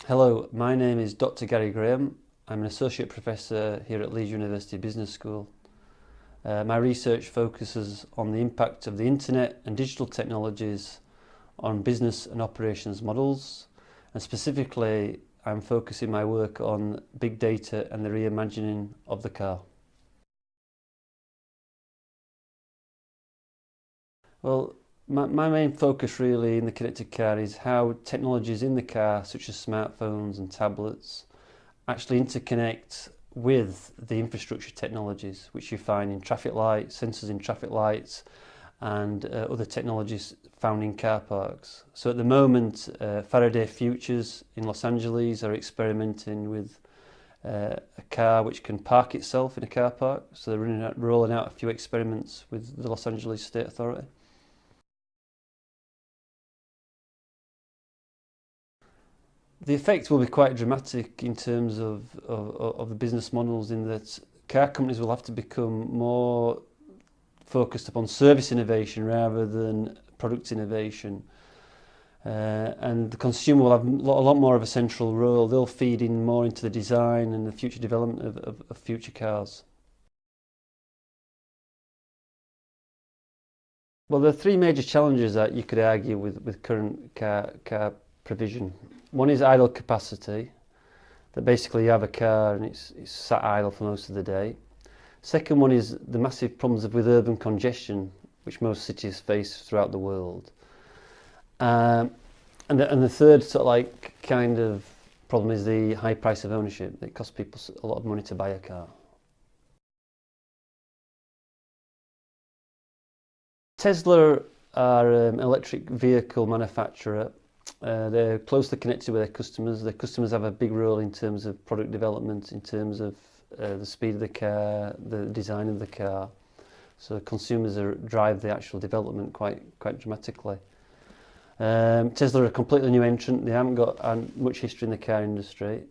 Hello, my name is Dr. Gary Graham. I'm an Associate Professor here at Leeds University Business School. My research focuses on the impact of the Internet and digital technologies on business and operations models, and specifically I'm focusing my work on big data and the reimagining of the car. Well, my main focus really in the connected car is how technologies in the car, such as smartphones and tablets, actually interconnect with the infrastructure technologies which you find in traffic lights, sensors in traffic lights, and other technologies found in car parks. So at the moment, Faraday Futures in Los Angeles are experimenting with a car which can park itself in a car park. So they're rolling out a few experiments with the Los Angeles State Authority. The effect will be quite dramatic in terms of the business models, in that car companies will have to become more focused upon service innovation rather than product innovation. And the consumer will have a lot more of a central role. They'll feed in more into the design and the future development of future cars. Well, there are three major challenges that you could argue with current car provision. One is idle capacity, that basically you have a car and it's sat idle for most of the day. Second one is the massive problems with urban congestion, which most cities face throughout the world. And the third kind of problem is the high price of ownership. It costs people a lot of money to buy a car. Tesla are an electric vehicle manufacturer. They're closely connected with their customers. Their customers have a big role in terms of product development, in terms of the speed of the car, the design of the car. So consumers drive the actual development quite dramatically. Tesla are a completely new entrant. They haven't got much history in the car industry.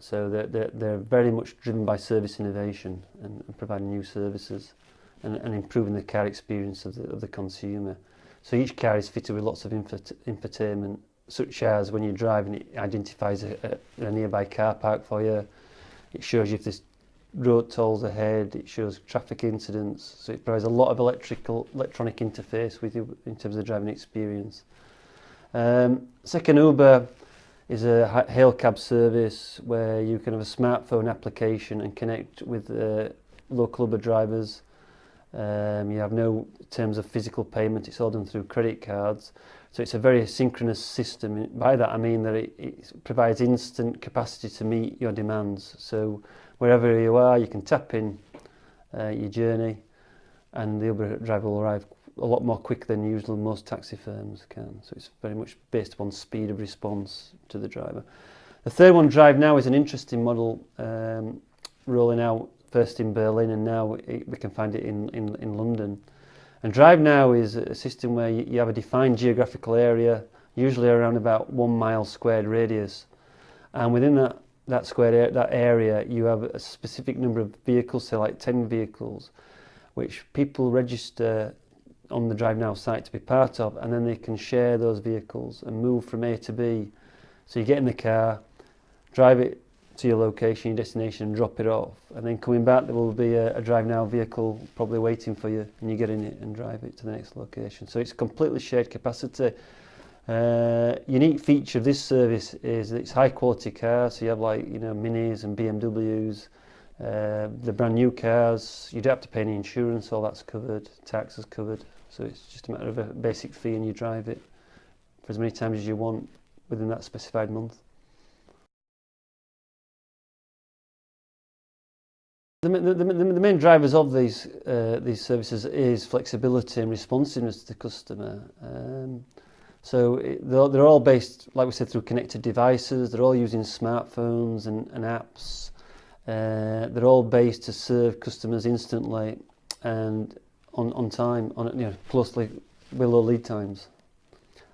So they're very much driven by service innovation and providing new services and improving the car experience of the consumer. So each car is fitted with lots of infotainment, such as when you're driving, it identifies a nearby car park for you. It shows you if there's road tolls ahead. It shows traffic incidents. So it provides a lot of electronic interface with you in terms of the driving experience. Second, Uber is a hail cab service where you can have a smartphone application and connect with local Uber drivers. You have no terms of physical payment. It's all done through credit cards. So it's a very synchronous system. By that I mean that it provides instant capacity to meet your demands. So wherever you are, you can tap in your journey and the Uber driver will arrive a lot more quick than usually most taxi firms can. So it's very much based upon speed of response to the driver. The third one, Drive Now, is an interesting model rolling out first in Berlin, and now we can find it in London. And Drive Now is a system where you have a defined geographical area, usually around about 1 mile squared radius. And within that area, you have a specific number of vehicles, say like 10 vehicles, which people register on the Drive Now site to be part of, and then they can share those vehicles and move from A to B. So you get in the car, drive it to your location, your destination, and drop it off, and then coming back there will be a Drive Now vehicle probably waiting for you, and you get in it and drive it to the next location. So it's completely shared capacity. Unique feature of this service is that it's high quality cars. So you have Minis and BMWs. The brand new cars, you don't have to pay any insurance, all that's covered, tax is covered. So it's just a matter of a basic fee and you drive it for as many times as you want within that specified month. The main drivers of these services is flexibility and responsiveness to the customer. They're all based, like we said, through connected devices. They're all using smartphones and apps. They're all based to serve customers instantly and on time, closely below lead times.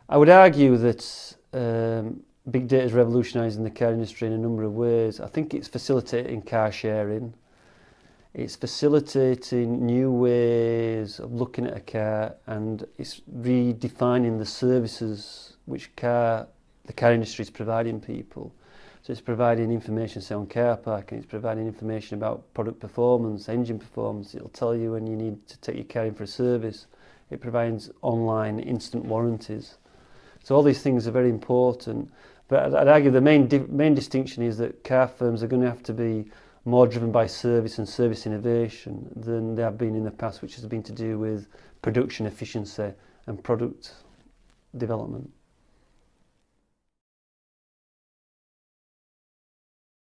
I would argue that big data is revolutionising the car industry in a number of ways. I think it's facilitating car sharing. It's facilitating new ways of looking at a car, and it's redefining the services which the car industry is providing people. So it's providing information, say, on car parking, it's providing information about product performance, engine performance. It'll tell you when you need to take your car in for a service. It provides online instant warranties. So all these things are very important. But I'd argue the main distinction is that car firms are going to have to be more driven by service and service innovation than they have been in the past, which has been to do with production efficiency and product development.